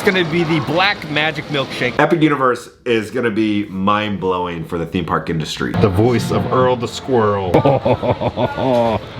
It's gonna be the Black Magic Milkshake. Epic Universe is gonna be mind-blowing for the theme park industry. The voice of Earl the Squirrel.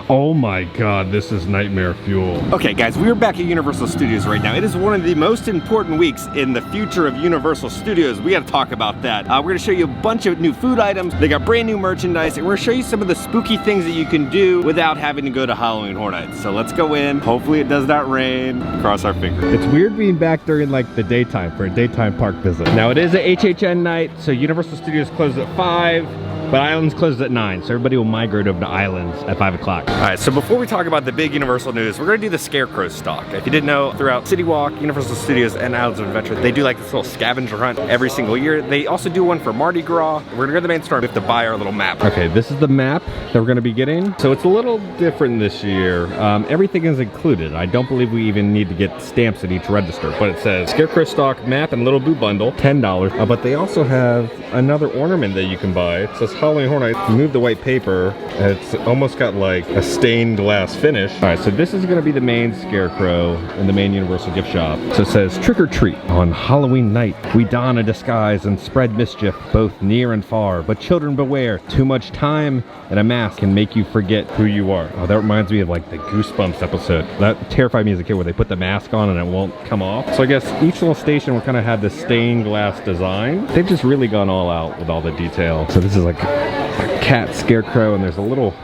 Oh my god, this is nightmare fuel. Okay guys, we are back at Universal Studios right now. It is one of the most important weeks in the future of Universal Studios. We gotta talk about that. We're gonna show you a bunch of new food items. They got brand new merchandise, and we're gonna show you some of the spooky things that you can do without having to go to Halloween Horror Nights. So let's go in. Hopefully it does not rain. Cross our fingers. It's weird being back during like the daytime for a daytime park visit. Now it is a HHN night, so Universal Studios closes at 5. But Islands closes at 9, so everybody will migrate over to Islands at 5 o'clock. All right, so before we talk about the big Universal news, we're gonna do the Scarecrow Stalk. If you didn't know, throughout City Walk, Universal Studios, and Islands of Adventure, they do like this little scavenger hunt every single year. They also do one for Mardi Gras. We're gonna go to the main store. We have to buy our little map. Okay, this is the map that we're gonna be getting. So it's a little different this year. Everything is included. I don't believe we even need to get stamps at each register, but it says Scarecrow Stalk map and Lil Boo bundle, $10. But they also have another ornament that you can buy. It says Halloween Horror Nights. Remove the white paper, and it's almost got like a stained glass finish. All right, so this is gonna be the main Scarecrow in the main Universal gift shop. So it says, trick or treat on Halloween night. We don a disguise and spread mischief both near and far. But children beware, too much time and a mask can make you forget who you are. Oh, that reminds me of like the Goosebumps episode. That terrified me as a kid where they put the mask on and it won't come off. So I guess each little station will kind of have this stained glass design. They've just really gone all out with all the detail. So this is like a cat scarecrow, and there's a little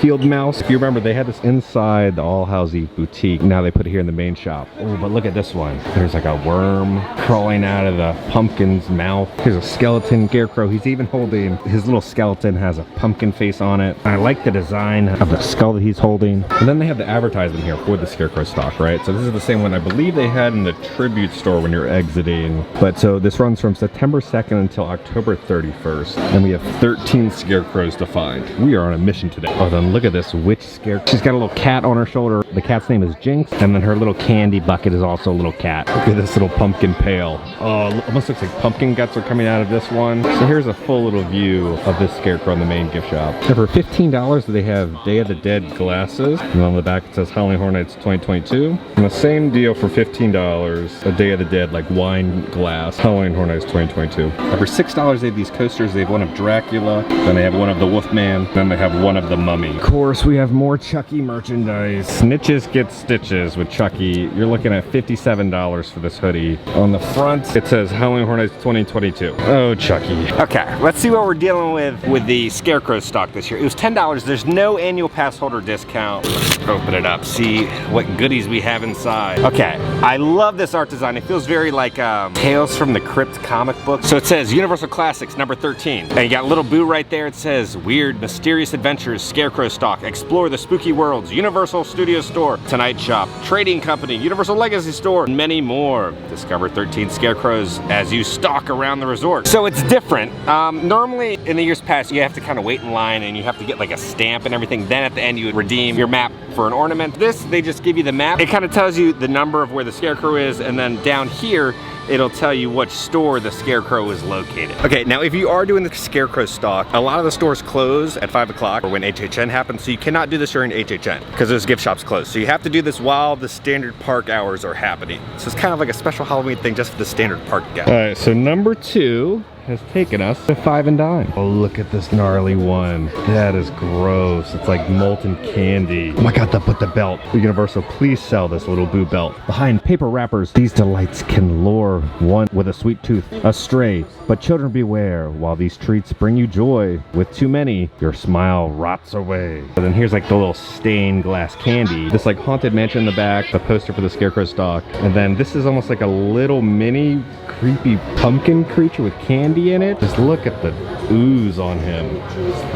field mouse. If you remember, they had this inside the All Housey boutique. Now they put it here in the main shop. Oh, but look at this one. There's like a worm crawling out of the pumpkin's mouth. Here's a skeleton scarecrow. He's even holding, his little skeleton has a pumpkin face on it. I like the design of the skull that he's holding. And then they have the advertisement here for the Scarecrow Stalk, right? So this is the same one I believe they had in the tribute store when you're exiting. But so this runs from September 2nd until October 31st. And we have 13 scarecrows to find. We are on a mission today. Oh, then look at this witch scarecrow. She's got a little cat on her shoulder. The cat's name is Jinx, and then her little candy bucket is also a little cat. Look at this little pumpkin pail. Oh, almost looks like pumpkin guts are coming out of this one. So here's a full little view of this scarecrow in the main gift shop. And for $15, they have Day of the Dead glasses, and on the back it says Halloween Horror Nights 2022. And the same deal for $15, a Day of the Dead like wine glass, Halloween Horror Nights 2022. And for $6, they have these coasters. They have one of Dracula, then they have one of the Wolfman, then they have one of the Mummy. Of course, we have more Chucky merchandise. Snitches get stitches with Chucky. You're looking at $57 for this hoodie. On the front, it says Halloween Horror Nights 2022. Oh, Chucky. Okay, let's see what we're dealing with the Scarecrow Stalk this year. It was $10. There's no annual pass holder discount. Let's open it up, see what goodies we have inside. Okay, I love this art design. It feels very like Tales from the Crypt comic book. So it says Universal Classics number 13. And you got Lil Boo right there. It says Weird Mysterious Adventures Scarecrow Stalk. Explore the spooky worlds. Universal Studios Store. Tonight Shop. Trading Company. Universal Legacy Store. And many more. Discover 13 scarecrows as you stalk around the resort. So it's different. Normally in the years past you have to kind of wait in line and you have to get like a stamp and everything. Then at the end you would redeem your map for an ornament. This, they just give you the map. It kind of tells you the number of where the scarecrow is, and then down here it'll tell you which store the scarecrow is located. Okay, now if you are doing the Scarecrow Stalk, a lot of the stores close at 5 o'clock or when HHN happens, so you cannot do this during HHN because those gift shops close. So you have to do this while the standard park hours are happening. So it's kind of like a special Halloween thing just for the standard park guys. All right, so number 2 has taken us to 5 and Dime. Oh, look at this gnarly one. That is gross. It's like molten candy. Oh my God, the belt. Universal, please sell this Lil Boo belt. Behind paper wrappers, these delights can lure one with a sweet tooth astray. But children beware, while these treats bring you joy, with too many, your smile rots away. And then here's like the little stained glass candy. This like haunted mansion in the back, the poster for the Scarecrow Stalk. And then this is almost like a little mini creepy pumpkin creature with candy in it. Just look at the ooze on him.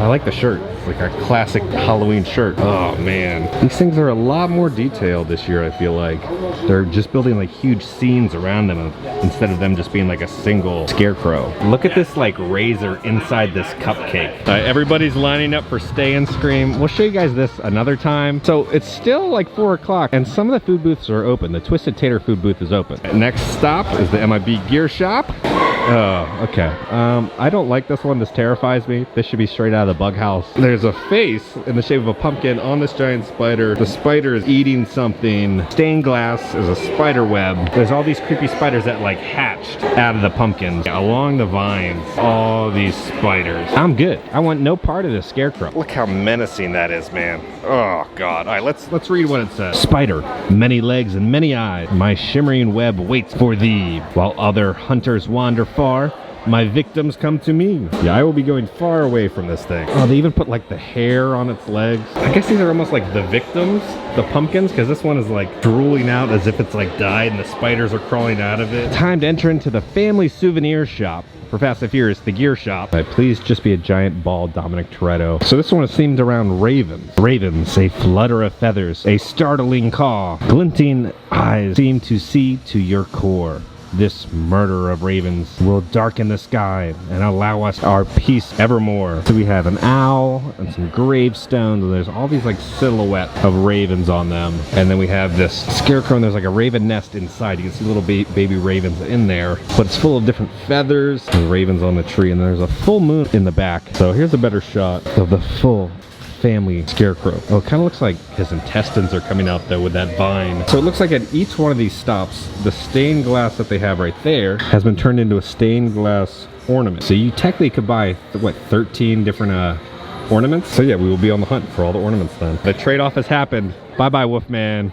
I like the shirt. It's like a classic Halloween shirt. Oh man. These things are a lot more detailed this year, I feel like. They're just building like huge scenes around them instead of them just being like a single scarecrow. Look at this like razor inside this cupcake. Everybody's lining up for Stay and Scream. We'll show you guys this another time. So it's still like 4 o'clock and some of the food booths are open. The Twisted Tater food booth is open. Next stop is the Mib Gear Shop. Oh, okay. I don't like this one. This terrifies me. This should be straight out of the bug house. There's a face in the shape of a pumpkin on this giant spider. The spider is eating something. Stained glass is a spider web. There's all these creepy spiders that like hatched out of the pumpkins along the vines. All these spiders. I'm good. I want no part of this scarecrow. Look how menacing that is, man. Oh God. All right, let's read what it says. Spider, many legs and many eyes. My shimmering web waits for thee. While other hunters wander far, my victims come to me. Yeah, I will be going far away from this thing. Oh, they even put like the hair on its legs. I guess these are almost like the victims, the pumpkins, because this one is like drooling out as if it's like died and the spiders are crawling out of it. Time to enter into the family souvenir shop. For Fast and Furious, the gear shop. Please just be a giant bald Dominic Toretto. So this one is themed around ravens. Ravens, a flutter of feathers, a startling caw, glinting eyes seem to see to your core. This murder of ravens will darken the sky and allow us our peace evermore. So we have an owl and some gravestones, and there's all these like silhouettes of ravens on them. And then we have this scarecrow, and there's like a raven nest inside. You can see little baby ravens in there, but it's full of different feathers. There's ravens on the tree, and there's a full moon in the back. So here's a better shot of the full family scarecrow. Oh, it kind of looks like his intestines are coming out though with that vine. So it looks like at each one of these stops, the stained glass that they have right there has been turned into a stained glass ornament. So you technically could buy, what, 13 different ornaments? So yeah, we will be on the hunt for all the ornaments then. The trade-off has happened. Bye-bye, Wolfman.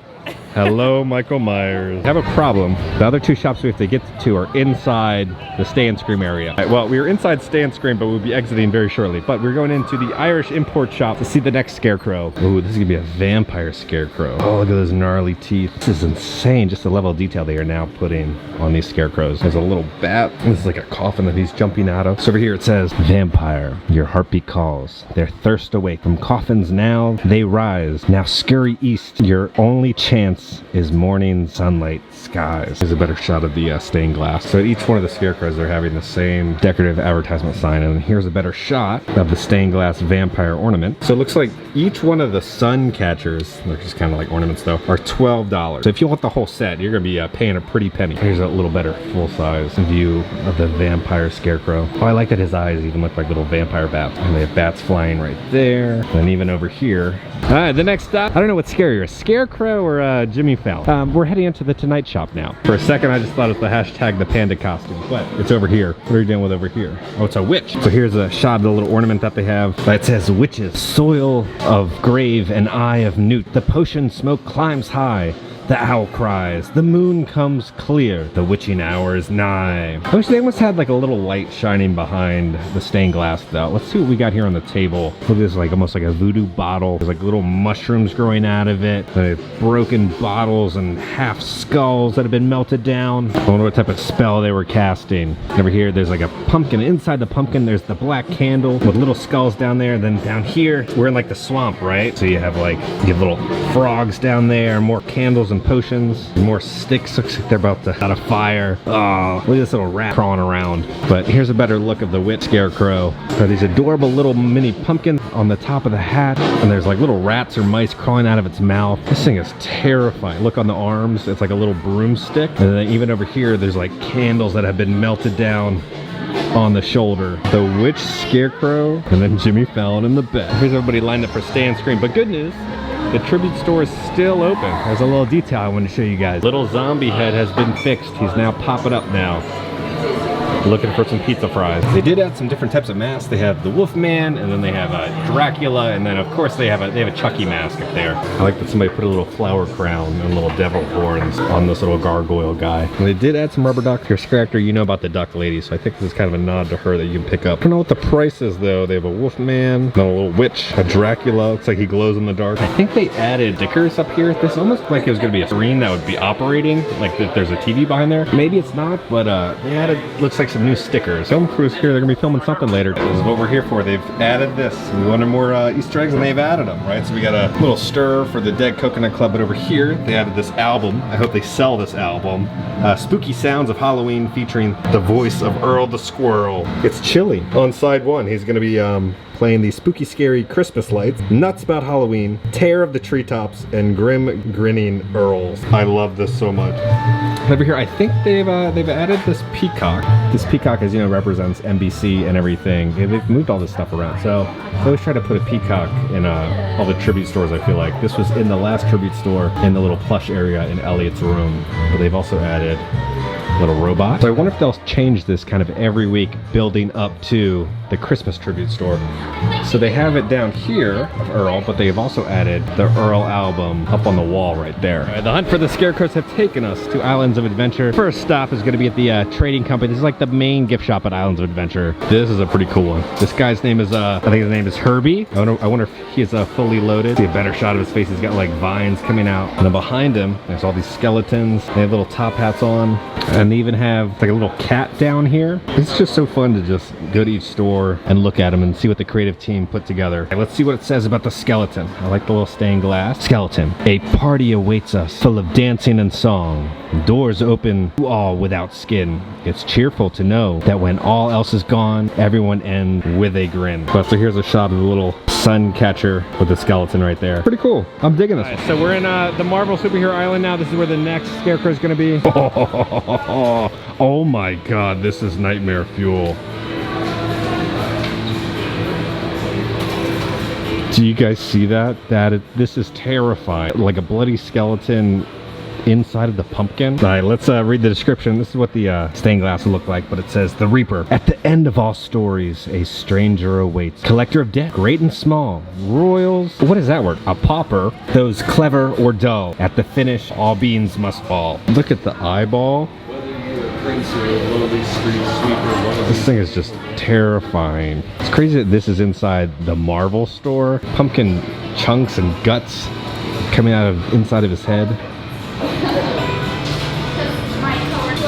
Hello, Michael Myers. I have a problem. The other two shops we have to get to are inside the Stay and Scream area. Right, well, we were inside Stay and Scream, but we'll be exiting very shortly. But we're going into the Irish import shop to see the next scarecrow. Ooh, this is gonna be a vampire scarecrow. Oh, look at those gnarly teeth. This is insane, just the level of detail they are now putting on these scarecrows. There's a little bat. This is like a coffin that he's jumping out of. So over here it says, vampire, your heartbeat calls. Their thirst awake. From coffins now they rise. Now scurry east. Your only chance is morning sunlight skies. Here's a better shot of the stained glass. So at each one of the scarecrows, they're having the same decorative advertisement sign, and here's a better shot of the stained glass vampire ornament. So it looks like each one of the sun catchers, they're just kind of like ornaments though, are $12. So if you want the whole set, you're gonna be paying a pretty penny. Here's a little better full-size view of the vampire scarecrow. Oh, I like that his eyes even look like little vampire bats. And they have bats flying right there. And even over here. All right, the next stop, I don't know what's scarier, Scarecrow or Jimmy Fallon. We're heading into the Tonight Shop now. For a second, I just thought it was the hashtag the panda costume, but it's over here. What are you doing with over here? Oh, it's a witch. So here's a shot of the little ornament that they have. It says, witches, soil of grave and eye of newt. The potion smoke climbs high. The owl cries, the moon comes clear, the witching hour is nigh. I wish they almost had like a little light shining behind the stained glass though. Let's see what we got here on the table. Look at this, like almost like a voodoo bottle. There's like little mushrooms growing out of it. Broken bottles and half skulls that have been melted down. I wonder what type of spell they were casting. Over here, there's like a pumpkin. Inside the pumpkin, there's the black candle with little skulls down there. And then down here, we're in like the swamp, right? So you have little frogs down there, more candles and potions, more sticks. Looks like they're about to out of fire. Oh, look at this little rat crawling around. But here's a better look of the witch scarecrow. So these adorable little mini pumpkins on the top of the hat, and there's like little rats or mice crawling out of its mouth. This thing is terrifying. Look on the arms, it's like a little broomstick. And then even over here, there's like candles that have been melted down on the shoulder. The witch scarecrow, and then Jimmy Fallon in the bed. Here's everybody lined up for Stay and Scream. But good news, the tribute store is still open. There's a little detail I want to show you guys. Little zombie head has been fixed. He's now popping up now. Looking for some pizza fries. They did add some different types of masks. They have the Wolfman, and then they have Dracula, and then of course they have a Chucky mask up there. I like that somebody put a little flower crown and little devil horns on this little gargoyle guy. And they did add some rubber duck. If you're a Scare Actor, you know about the duck lady, so I think this is kind of a nod to her that you can pick up. I don't know what the price is though. They have a Wolfman, then a little witch, a Dracula. Looks like he glows in the dark. I think they added stickers up here. This almost like it was gonna be a screen that would be operating, like that there's a TV behind there. Maybe it's not, but they added, looks like some new stickers. Film crew's here, they're gonna be filming something later. This is what we're here for. They've added this. We wanted more Easter eggs and they've added them, right? So we got a little stir for the Dead Coconut Club, but over here they added this album. I hope they sell this album. Spooky Sounds of Halloween featuring the voice of Earl the Squirrel. It's Chili on side one. He's gonna be playing the spooky, scary Christmas lights, Nuts About Halloween, Terror of the Treetops, and Grim Grinning Earls. I love this so much. Over here, I think they've added this peacock. This peacock, as you know, represents NBC and everything. They've moved all this stuff around, so they always try to put a peacock in all the tribute stores. I feel like this was in the last tribute store in the little plush area in Elliot's room, but they've also added little robot. So I wonder if they'll change this kind of every week, building up to the Christmas tribute store. So they have it down here of Earl, but they have also added the Earl album up on the wall right there. All right, the hunt for the scarecrows have taken us to Islands of Adventure. First stop is going to be at the trading company. This is like the main gift shop at Islands of Adventure. This is a pretty cool one. This guy's name is, I think his name is Herbie. I wonder if he's fully loaded. See a better shot of his face. He's got like vines coming out. And then behind him, there's all these skeletons. They have little top hats on. And they even have like a little cat down here. It's just so fun to just go to each store and look at them and see what the creative team put together. Okay, let's see what it says about the skeleton. I like the little stained glass. Skeleton. A party awaits us, full of dancing and song. Doors open to all without skin. It's cheerful to know that when all else is gone, everyone ends with a grin. So here's a shot of the little sun catcher with the skeleton right there. Pretty cool. I'm digging this. Right, so we're in the Marvel Superhero Island now. This is where the next scarecrow is going to be. Oh my god, this is nightmare fuel. Do you guys see that? This is terrifying. Like a bloody skeleton inside of the pumpkin. All right, let's read the description. This is what the stained glass will look like, but it says, The Reaper. At the end of all stories, a stranger awaits. Collector of debt, great and small. Royals. What is that word? A pauper. Those clever or dull. At the finish, all beings must fall. Look at the eyeball. This thing is just terrifying. It's crazy that this is inside the Marvel store. Pumpkin chunks and guts coming out of inside of his head.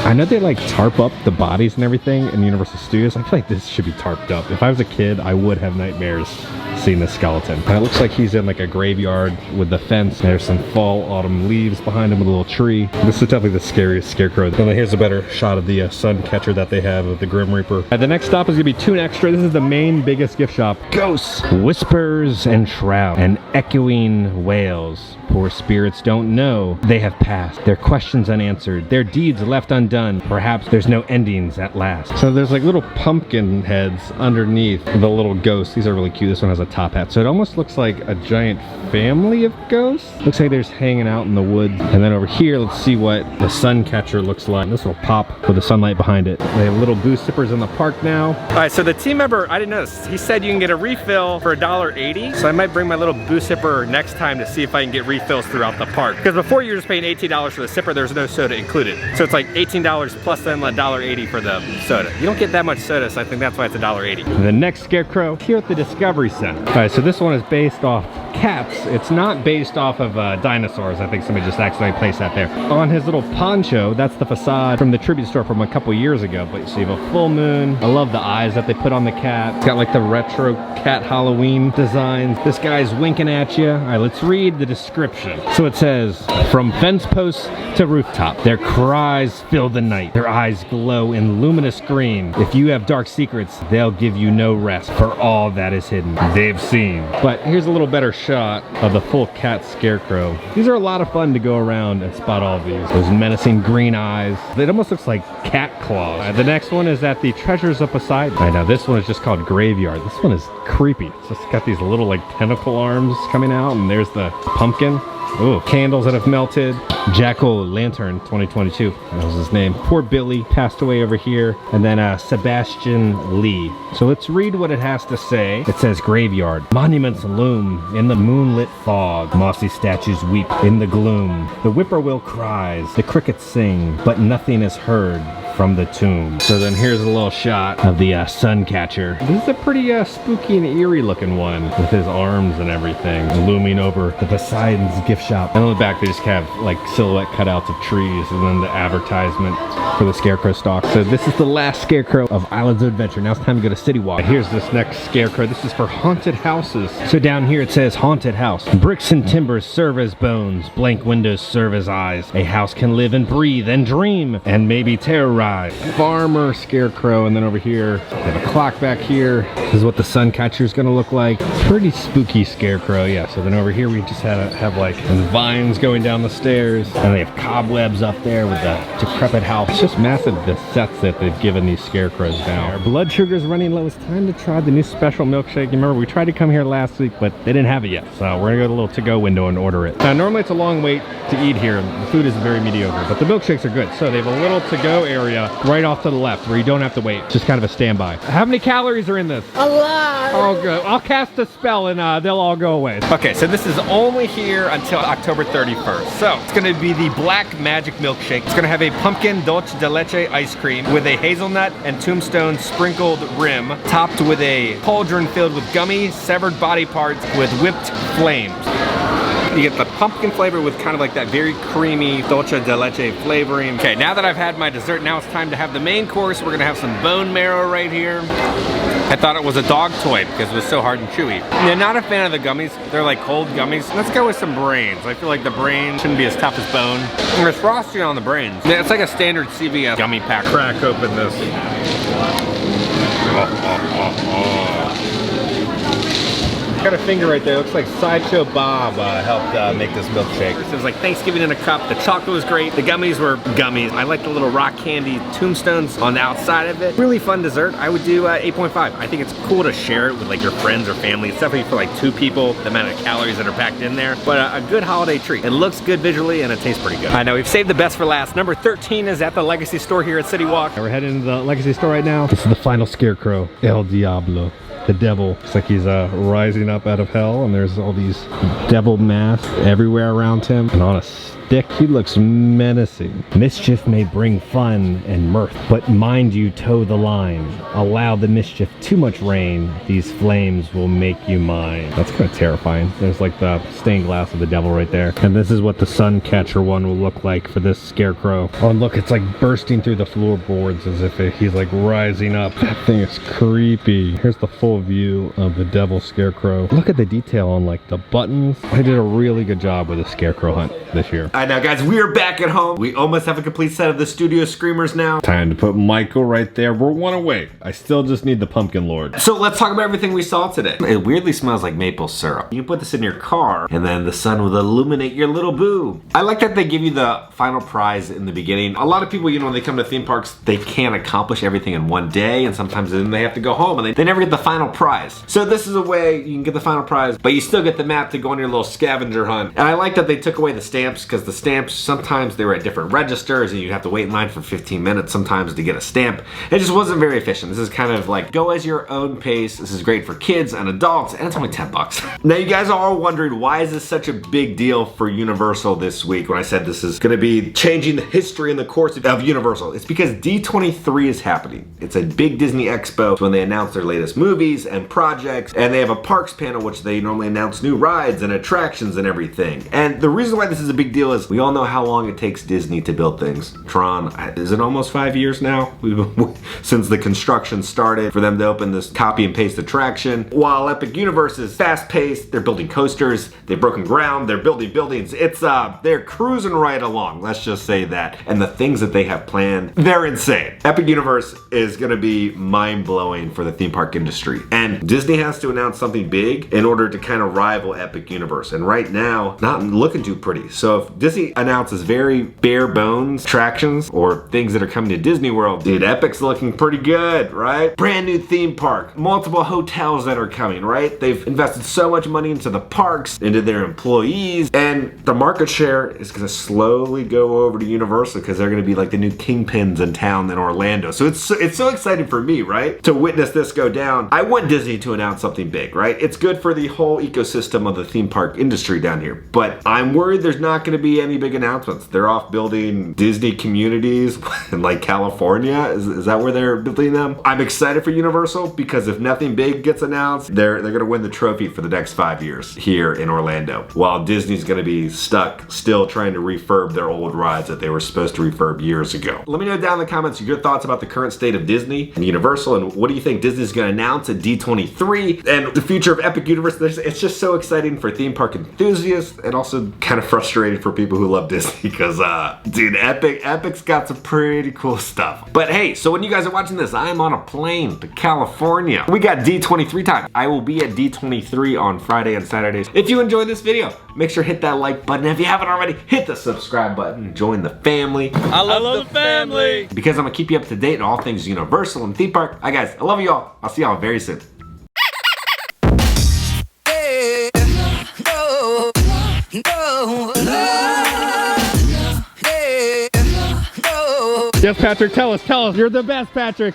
I know they like tarp up the bodies and everything in Universal Studios. I feel like this should be tarped up. If I was a kid, I would have nightmares seeing this skeleton. And it looks like he's in like a graveyard with the fence. There's some fall autumn leaves behind him with a little tree. This is definitely the scariest scarecrow. And then here's a better shot of the sun catcher that they have of the Grim Reaper. The next stop is gonna be Toon Extra. This is the main biggest gift shop. Ghosts, whispers and shrouds, and echoing wails. Poor spirits don't know they have passed. Their questions unanswered. Their deeds left undone. Perhaps there's no endings at last. So there's like little pumpkin heads underneath the little ghosts. These are really cute. This one has a top hat. So it almost looks like a giant family of ghosts. Looks like they're just hanging out in the woods. And then over here, let's see what the sun catcher looks like. This will pop with the sunlight behind it. They have little boo sippers in the park now. All right, so the team member, I didn't know this. He said you can get a refill for $1.80. So I might bring my little boo sipper next time to see if I can get refills throughout the park. Because before you were just paying $18 for the sipper, there's no soda included. So it's like $18 plus then $1.80 for the soda. You don't get that much soda, so I think that's why it's $1.80. The next scarecrow here at the Discovery Center. All right, so this one is based off cats. It's not based off of dinosaurs. I think somebody just accidentally placed that there. On his little poncho, that's the facade from the tribute store from a couple years ago. But so you have a full moon. I love the eyes that they put on the cat. It's got like the retro cat Halloween designs. This guy's winking at you. All right, let's read the description. So it says, from fence posts to rooftop, their cries fill the night. Their eyes glow in luminous green. If you have dark secrets, they'll give you no rest for all that is hidden. They've seen. But here's a little better shot of the full cat scarecrow. These are a lot of fun to go around and spot all of these. Those menacing green eyes. It almost looks like cat claws. The next one is at the Treasures of Poseidon. I know this one is just called Graveyard. This one is creepy. It's just got these little like tentacle arms coming out, and there's the pumpkin. Ooh, candles that have melted. Jack-o'-lantern 2022, that was his name. Poor Billy passed away over here. And then Sebastian Lee. So let's read what it has to say. It says graveyard. Monuments loom in the moonlit fog. Mossy statues weep in the gloom. The whippoorwill cries. The crickets sing. But nothing is heard from the tomb. So then here's a little shot of the sun catcher. This is a pretty spooky and eerie looking one with his arms and everything looming over the Poseidon's gift shop. And on the back they just have like silhouette cutouts of trees, and then the advertisement for the Scarecrow Stalk. So this is the last Scarecrow of Islands of Adventure. Now it's time to go to City Walk. And here's this next Scarecrow. This is for haunted houses. So down here it says haunted house. Bricks and timbers serve as bones. Blank windows serve as eyes. A house can live and breathe and dream and maybe terrorize. Farmer Scarecrow. And then over here, we have a clock back here. This is what the sun catcher is going to look like. Pretty spooky Scarecrow. Yeah, so then over here we just have like vines going down the stairs. And they have cobwebs up there with the decrepit house. It's just massive, the sets that they've given these Scarecrows now. Our blood sugar's running low. It's time to try the new special milkshake. You remember we tried to come here last week, but they didn't have it yet. So we're gonna go to the little to-go window and order it. Now normally it's a long wait to eat here. The food is very mediocre, but the milkshakes are good. So they have a little to-go area right off to the left where you don't have to wait. It's just kind of a standby. How many calories are in this? A lot. Oh, good. I'll cast a spell and they'll all go away. Okay, so this is only here until October 31st. So it's gonna be the Black Magic Milkshake. It's gonna have a pumpkin dulce de leche ice cream with a hazelnut and tombstone sprinkled rim, topped with a cauldron filled with gummy, severed body parts with whipped flames. You get the pumpkin flavor with kind of like that very creamy dulce de leche flavoring. Okay, now that I've had my dessert, now it's time to have the main course. We're gonna have some bone marrow right here. I thought it was a dog toy because it was so hard and chewy. Yeah, not a fan of the gummies. They're like cold gummies. Let's go with some brains. I feel like the brain shouldn't be as tough as bone. And there's frosting on the brains. Yeah, it's like a standard CVS gummy pack. Crack open this. Got a finger right there. Looks like Sideshow Bob helped make this milkshake. It was like Thanksgiving in a cup. The chocolate was great. The gummies were gummies. I like the little rock candy tombstones on the outside of it. Really fun dessert. I would do 8.5. I think it's cool to share it with like your friends or family. It's definitely for like 2 people, the amount of calories that are packed in there. But a good holiday treat. It looks good visually and it tastes pretty good. I know we've saved the best for last. Number 13 is at the Legacy store here at City Walk. We're heading to the Legacy store right now. This is the final Scarecrow, El Diablo. The devil. Looks like he's rising up out of hell, and there's all these devil masks everywhere around him. And on a stick, he looks menacing. Mischief may bring fun and mirth, but mind you toe the line. Allow the mischief too much rain. These flames will make you mine. That's kind of terrifying. There's like the stained glass of the devil right there. And this is what the sun catcher one will look like for this Scarecrow. Oh, and look, it's like bursting through the floorboards as if he's like rising up. That thing is creepy. Here's the full view of the devil Scarecrow. Look at the detail on like the buttons. I did a really good job with the Scarecrow hunt this year. Alright, now guys, we are back at home. We almost have a complete set of the studio screamers now. Time to put Michael right there. We're one away. I still just need the Pumpkin Lord. So let's talk about everything we saw today. It weirdly smells like maple syrup. You can put this in your car and then the sun will illuminate your little boo. I like that they give you the final prize in the beginning. A lot of people, you know, when they come to theme parks, they can't accomplish everything in one day, and sometimes then they have to go home and they never get the final prize. So this is a way you can get the final prize, but you still get the map to go on your little scavenger hunt. And I like that they took away the stamps, because the stamps, sometimes they were at different registers and you'd have to wait in line for 15 minutes sometimes to get a stamp. It just wasn't very efficient. This is kind of like go as your own pace. This is great for kids and adults, and it's only 10 bucks. Now you guys are all wondering, why is this such a big deal for Universal this week when I said this is gonna be changing the history and the course of Universal? It's because D23 is happening. It's a big Disney expo when they announce their latest movies and projects, and they have a parks panel which they normally announce new rides and attractions and everything. And the reason why this is a big deal is we all know how long it takes Disney to build things. Tron, is it almost 5 years now? Since the construction started for them to open this copy and paste attraction. While Epic Universe is fast paced, they're building coasters, they've broken ground, they're building buildings. They're cruising right along, let's just say that. And the things that they have planned, they're insane. Epic Universe is gonna be mind-blowing for the theme park industry. And Disney has to announce something big in order to kind of rival Epic Universe. And right now, not looking too pretty. So if Disney announces very bare bones attractions or things that are coming to Disney World, dude, Epic's looking pretty good, right? Brand new theme park, multiple hotels that are coming, right? They've invested so much money into the parks, into their employees, and the market share is gonna slowly go over to Universal because they're gonna be like the new kingpins in town in Orlando. So it's so exciting for me, right? To witness this go down. I want Disney to announce something big, right? It's good for the whole ecosystem of the theme park industry down here, but I'm worried there's not gonna be be any big announcements. They're off building Disney communities in like California. Is that where they're building them? I'm excited for Universal because if nothing big gets announced, they're gonna win the trophy for the next 5 years here in Orlando, while Disney's gonna be stuck still trying to refurb their old rides that they were supposed to refurb years ago. Let me know down in the comments your thoughts about the current state of Disney and Universal, and what do you think Disney's gonna announce at D23 and the future of Epic Universe. It's just so exciting for theme park enthusiasts and also kind of frustrating for people who love Disney because, dude, Epic's got some pretty cool stuff. But hey, so when you guys are watching this, I am on a plane to California. We got D23 time. I will be at D23 on Friday and Saturdays. If you enjoyed this video, make sure to hit that like button. If you haven't already, hit the subscribe button. Join the family. I love the family. Because I'm gonna keep you up to date on all things Universal and theme park. Alright guys, I love you all. I'll see y'all very soon. Yes, Patrick, tell us. You're the best, Patrick.